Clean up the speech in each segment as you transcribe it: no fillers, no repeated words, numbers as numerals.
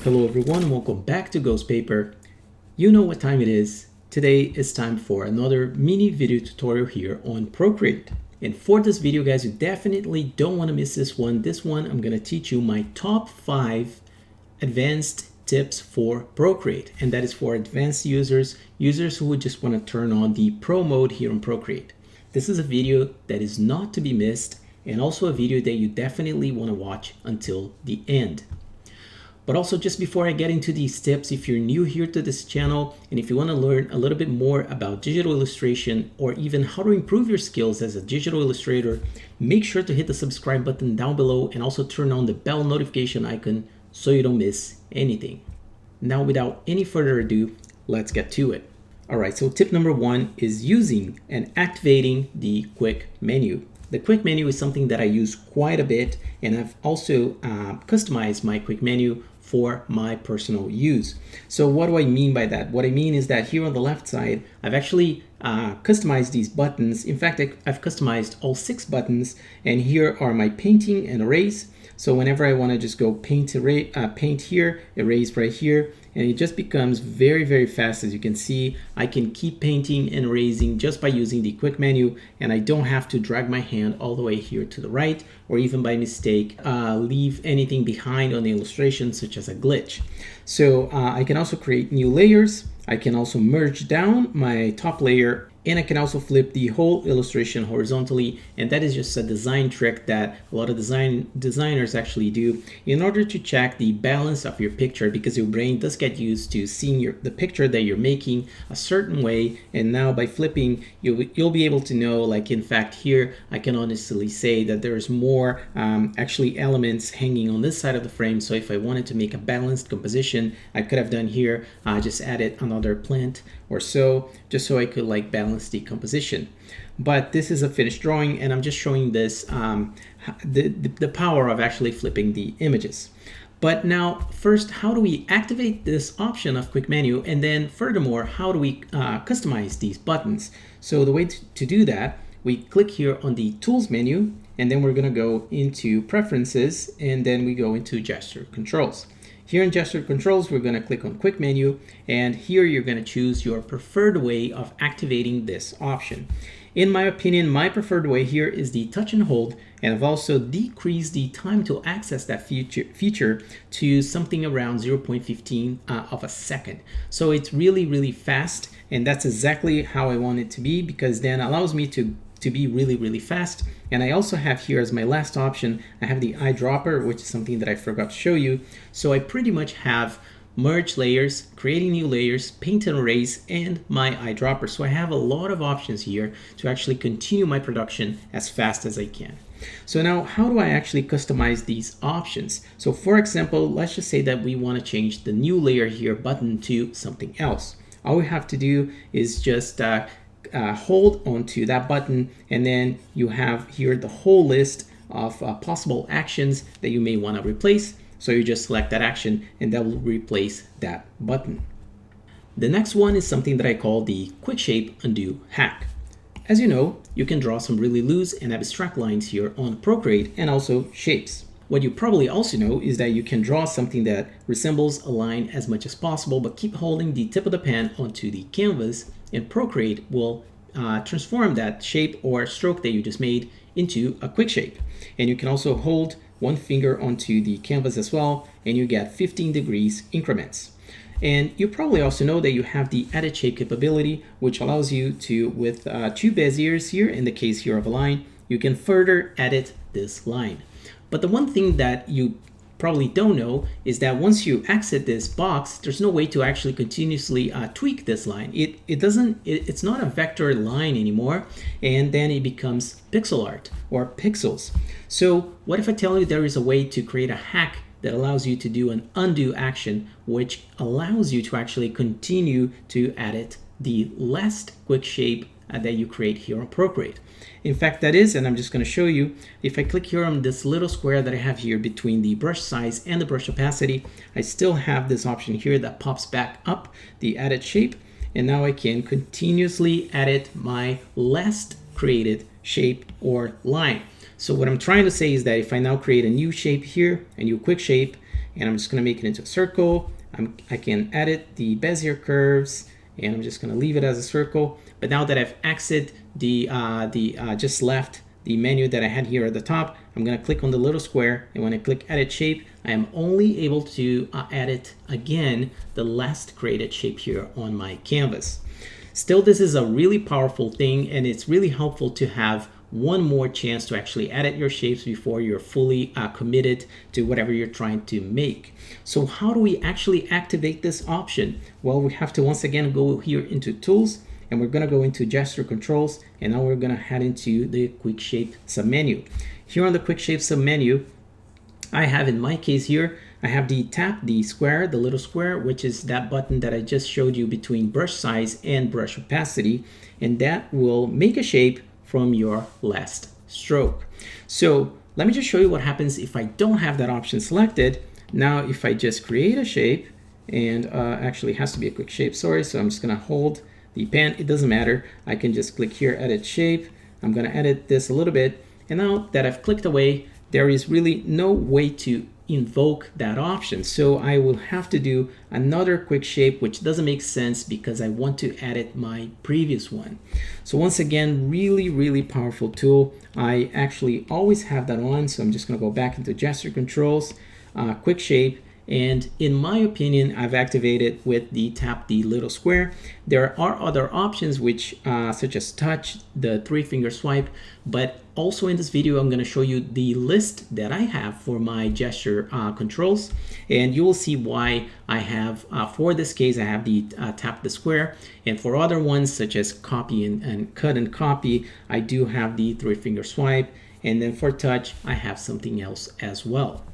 Hello everyone and welcome back to Ghost Paper. You know what time it is. Today is time for another mini video tutorial here on Procreate. And for this video guys, you definitely don't want to miss this one. This one I'm going to teach you my top 5 advanced tips for Procreate. And that is for advanced users who would just want to turn on the pro mode here on Procreate. This is a video that is not to be missed and also a video that you definitely want to watch until the end. But also, just before I get into these tips, if you're new here to this channel and if you want to learn a little bit more about digital illustration or even how to improve your skills as a digital illustrator, make sure to hit the subscribe button down below and also turn on the bell notification icon so you don't miss anything. Now, without any further ado, let's get to it. All right, so tip number 1 is using and activating the quick menu. The quick menu is something that I use quite a bit, and I've also customized my quick menu for my personal use. So what do I mean by that? What I mean is that here on the left side, I've actually customized these buttons. In fact, I've customized all 6 buttons, and here are my painting and erase. So whenever I want to just go paint here, erase right here, and it just becomes very, very fast. As you can see, I can keep painting and erasing just by using the quick menu, and I don't have to drag my hand all the way here to the right, or even by mistake leave anything behind on the illustration, such as a glitch. So I can also create new layers. I can also merge down my top layer, and I can also flip the whole illustration horizontally, and that is just a design trick that a lot of designers actually do in order to check the balance of your picture, because your brain does get used to seeing the picture that you're making a certain way, and now by flipping, you'll be able to know, like in fact here, I can honestly say that there's more actually elements hanging on this side of the frame, so if I wanted to make a balanced composition, I could have done here, just added another plant or so, just so I could like balance the composition. But this is a finished drawing, and I'm just showing this the power of actually flipping the images. But now first, how do we activate this option of quick menu, and then furthermore, how do we customize these buttons? So the way to do that, we click here on the tools menu, and then we're going to go into preferences, and then we go into gesture controls. Here in gesture controls, we're going to click on quick menu, and here you're going to choose your preferred way of activating this option. In my opinion, my preferred way here is the touch and hold, and I've also decreased the time to access that feature to something around 0.15 of a second. So it's really, really fast, and that's exactly how I want it to be, because then it allows me to be really, really fast. And I also have here as my last option, I have the eyedropper, which is something that I forgot to show you. So I pretty much have merge layers, creating new layers, paint and erase, and my eyedropper. So I have a lot of options here to actually continue my production as fast as I can. So now, how do I actually customize these options? So for example, let's just say that we want to change the new layer here button to something else. All we have to do is just hold onto that button, and then you have here the whole list of possible actions that you may want to replace. So you just select that action, and that will replace that button. The next one is something that I call the quick shape undo hack. As you know, you can draw some really loose and abstract lines here on Procreate, and also shapes. What you probably also know is that you can draw something that resembles a line as much as possible, but keep holding the tip of the pen onto the canvas, and Procreate will transform that shape or stroke that you just made into a quick shape. And you can also hold one finger onto the canvas as well, and you get 15 degrees increments. And you probably also know that you have the edit shape capability, which allows you to, with 2 Beziers here, in the case here of a line, you can further edit this line. But the one thing that you probably don't know is that once you exit this box, there's no way to actually continuously tweak this line. It's not a vector line anymore, and then it becomes pixel art or pixels. So what if I tell you there is a way to create a hack that allows you to do an undo action, which allows you to actually continue to edit the last quick shape that you create here on Procreate. In fact, that is, and I'm just going to show you, if I click here on this little square that I have here between the brush size and the brush opacity, I still have this option here that pops back up, the edit shape, and now I can continuously edit my last created shape or line. So what I'm trying to say is that if I now create a new shape here, a new quick shape, and I'm just going to make it into a circle, I can edit the Bezier curves, and I'm just going to leave it as a circle. But now that I've exited just left the menu that I had here at the top, I'm going to click on the little square, and when I click edit shape, I am only able to edit again the last created shape here on my canvas. Still, this is a really powerful thing, and it's really helpful to have one more chance to actually edit your shapes before you're fully committed to whatever you're trying to make. So how do we actually activate this option? Well, we have to once again go here into Tools, and we're going to go into Gesture Controls, and now we're going to head into the Quick Shape submenu. Here on the Quick Shape submenu, I have, in my case here, I have the tap, the square, the little square, which is that button that I just showed you between brush size and brush opacity, and that will make a shape from your last stroke. So let me just show you what happens if I don't have that option selected. Now, if I just create a shape, and actually it has to be a quick shape, sorry, so I'm just gonna hold the pen, it doesn't matter. I can just click here, edit shape. I'm gonna edit this a little bit, and now that I've clicked away, there is really no way to invoke that option. So I will have to do another quick shape, which doesn't make sense because I want to edit my previous one. So once again, really powerful tool. I actually always have that on. So I'm just gonna go back into gesture controls, quick shape. And in my opinion, I've activated with the tap the little square. There are other options which such as touch, the 3-finger swipe, but also in this video, I'm going to show you the list that I have for my gesture controls. And you will see why I have, for this case, I have the tap the square. And for other ones such as copy and cut and copy, I do have the 3-finger swipe. And then for touch, I have something else as well.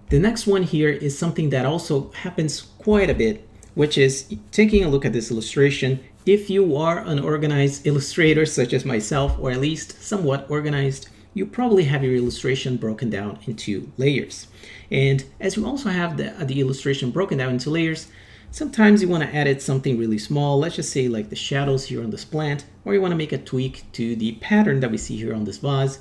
The next one here is something that also happens quite a bit, which is taking a look at this illustration. If you are an organized illustrator such as myself, or at least somewhat organized, you probably have your illustration broken down into layers. And as you also have the illustration broken down into layers, sometimes you want to edit something really small, let's just say like the shadows here on this plant, or you want to make a tweak to the pattern that we see here on this vase.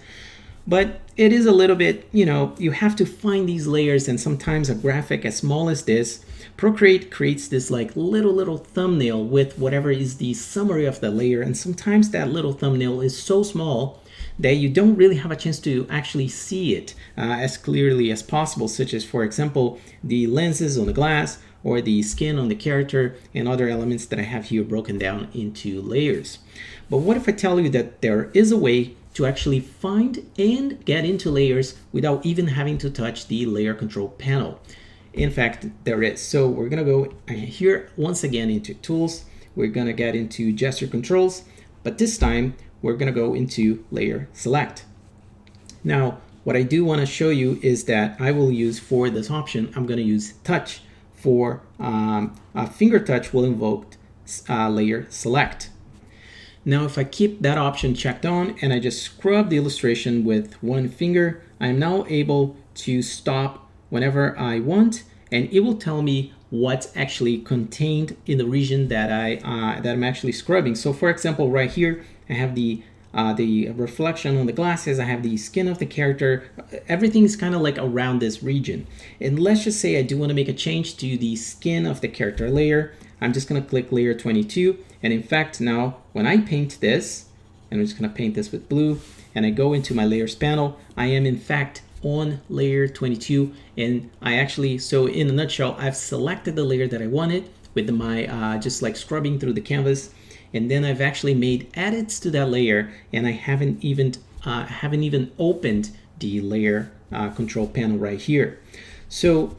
But it is a little bit, you have to find these layers, and sometimes a graphic as small as this, Procreate creates this like little thumbnail with whatever is the summary of the layer, and sometimes that little thumbnail is so small that you don't really have a chance to actually see it as clearly as possible, such as, for example, the lenses on the glass or the skin on the character and other elements that I have here broken down into layers. But what if I tell you that there is a way to actually find and get into layers without even having to touch the layer control panel? In fact, there is. So we're gonna go here once again into tools. We're gonna get into gesture controls, but this time we're gonna go into layer select. Now, what I do wanna show you is that I will use, for this option, I'm gonna use touch. For finger touch will invoke layer select. Now, if I keep that option checked on and I just scrub the illustration with one finger, I'm now able to stop whenever I want, and it will tell me what's actually contained in the region that I'm actually scrubbing. So for example, right here, I have the reflection on the glasses, I have the skin of the character, everything is kind of like around this region. And let's just say I do want to make a change to the skin of the character layer. I'm just going to click layer 22, and in fact now when I paint this, and I'm just going to paint this with blue, and I go into my layers panel, I am in fact on layer 22, and I actually, so in a nutshell, I've selected the layer that I wanted with my just like scrubbing through the canvas, and then I've actually made edits to that layer, and I haven't even opened the layer control panel right here. So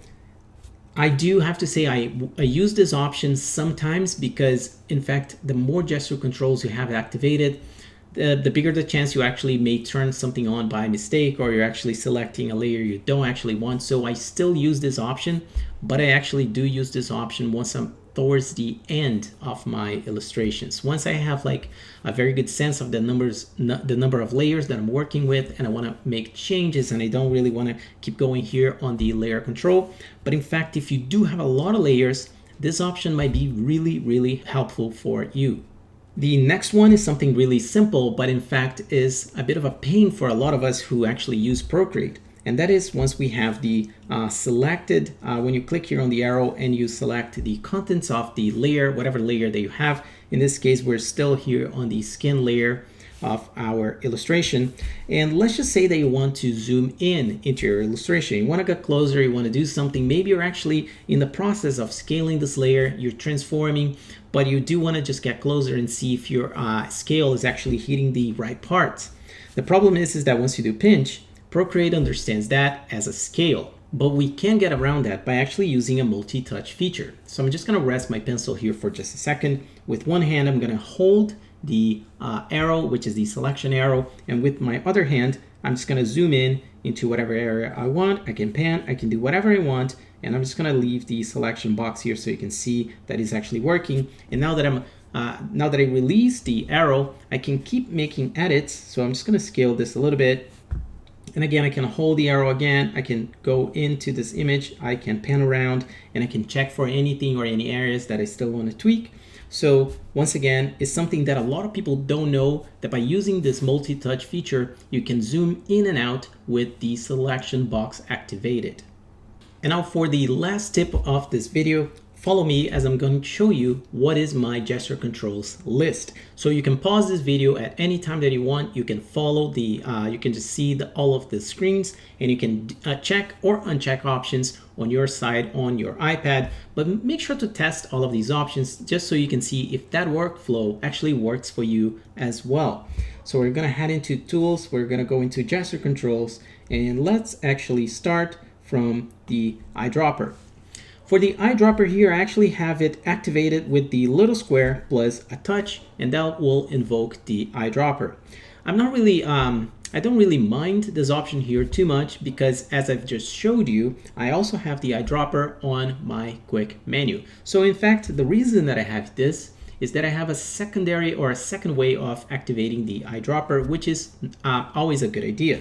I do have to say I use this option sometimes because, in fact, the more gesture controls you have activated, the bigger the chance you actually may turn something on by mistake, or you're actually selecting a layer you don't actually want. So I still use this option, but I actually do use this option once I'm towards the end of my illustrations. Once I have like a very good sense of the number of layers that I'm working with, and I want to make changes, and I don't really want to keep going here on the layer control. But in fact, if you do have a lot of layers, this option might be really helpful for you. The next one is something really simple, but in fact is a bit of a pain for a lot of us who actually use Procreate. And that is once we have the selected, when you click here on the arrow and you select the contents of the layer, whatever layer that you have. In this case, we're still here on the skin layer of our illustration. And let's just say that you want to zoom in into your illustration. You want to get closer, you want to do something. Maybe you're actually in the process of scaling this layer, you're transforming, but you do want to just get closer and see if your scale is actually hitting the right parts. The problem is that once you do pinch, Procreate understands that as a scale, but we can get around that by actually using a multi-touch feature. So I'm just going to rest my pencil here for just a second. With one hand, I'm going to hold the arrow, which is the selection arrow, and with my other hand, I'm just going to zoom in into whatever area I want. I can pan, I can do whatever I want, and I'm just going to leave the selection box here so you can see that it's actually working. And now that now that I release the arrow, I can keep making edits. So I'm just going to scale this a little bit. And again, I can hold the arrow again. I can go into this image. I can pan around and I can check for anything or any areas that I still want to tweak. So once again, it's something that a lot of people don't know, that by using this multi-touch feature, you can zoom in and out with the selection box activated. And now for the last tip of this video, follow me as I'm going to show you what is my gesture controls list. So you can pause this video at any time that you want. You can follow the, you can just see all of the screens, and you can check or uncheck options on your side on your iPad. But make sure to test all of these options just so you can see if that workflow actually works for you as well. So we're going to head into tools. We're going to go into gesture controls, and let's actually start from the eyedropper. For the eyedropper here, I actually have it activated with the little square plus a touch, and that will invoke the eyedropper. I'm not really, I don't really mind this option here too much because as I've just showed you, I also have the eyedropper on my quick menu. So in fact, the reason that I have this is that I have a secondary or a second way of activating the eyedropper, which is always a good idea.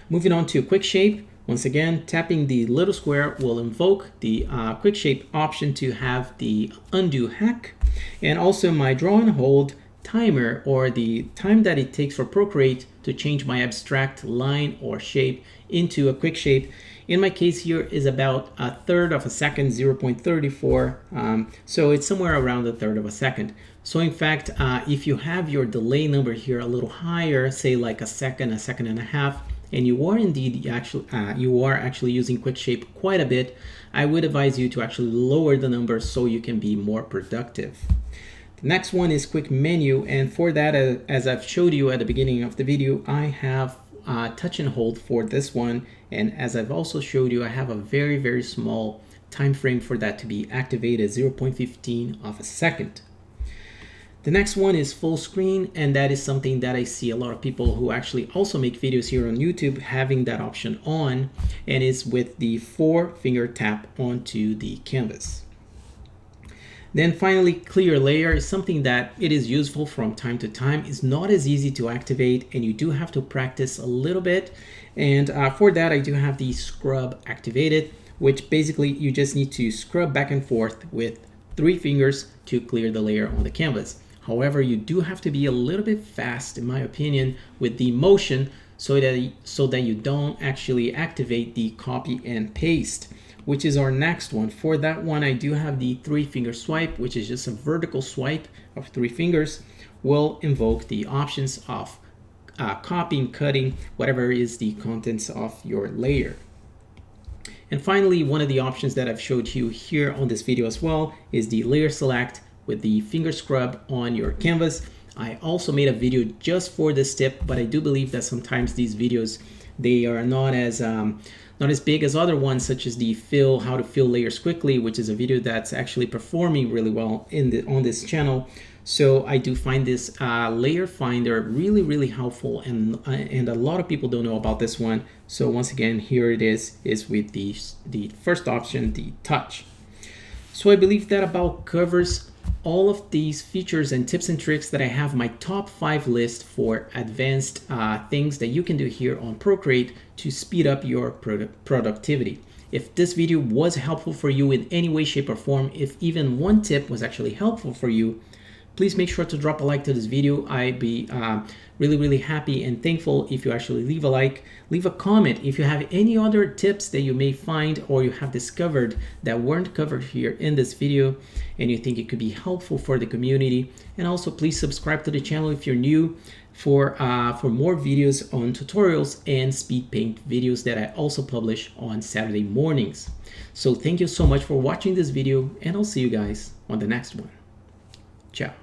Moving on to quick shape. Once again, tapping the little square will invoke the quick shape option to have the undo hack, and also my draw and hold timer, or the time that it takes for Procreate to change my abstract line or shape into a quick shape. In my case here is about 1/3 of a second, 0.34. So it's somewhere around 1/3 of a second. So in fact, if you have your delay number here a little higher, say like a second and a half, and you are indeed actually using quick shape quite a bit, I would advise you to actually lower the number so you can be more productive. The next one is quick menu, and for that, as I've showed you at the beginning of the video, I have touch and hold for this one, and as I've also showed you, I have a very small time frame for that to be activated, 0.15 of a second. The next one is full screen, and that is something that I see a lot of people who actually also make videos here on YouTube having that option on, and it's with the 4-finger tap onto the canvas. Then finally, clear layer is something that it is useful from time to time. It's not as easy to activate, and you do have to practice a little bit. And for that, I do have the scrub activated, which basically you just need to scrub back and forth with 3 fingers to clear the layer on the canvas. However, you do have to be a little bit fast, in my opinion, with the motion so that you don't actually activate the copy and paste, which is our next one. For that one, I do have the 3-finger swipe, which is just a vertical swipe of 3 fingers, will invoke the options of copying, cutting, whatever is the contents of your layer. And finally, one of the options that I've showed you here on this video as well is the layer select with the finger scrub on your canvas. I also made a video just for this tip, but I do believe that sometimes these videos, they are not as big as other ones, such as the how to fill layers quickly, which is a video that's actually performing really well on this channel. So I do find this layer finder really helpful, and a lot of people don't know about this one. So once again, here it is with the first option, the touch. So I believe that about covers all of these features and tips and tricks that I have my top 5 list for advanced things that you can do here on Procreate to speed up your productivity. If this video was helpful for you in any way, shape, or form, if even one tip was actually helpful for you, Please make sure to drop a like to this video. I'd be really happy and thankful if you actually leave a like. Leave a comment if you have any other tips that you may find or you have discovered that weren't covered here in this video and you think it could be helpful for the community. And also please subscribe to the channel if you're new for more videos on tutorials and speed paint videos that I also publish on Saturday mornings. So thank you so much for watching this video, and I'll see you guys on the next one. Ciao.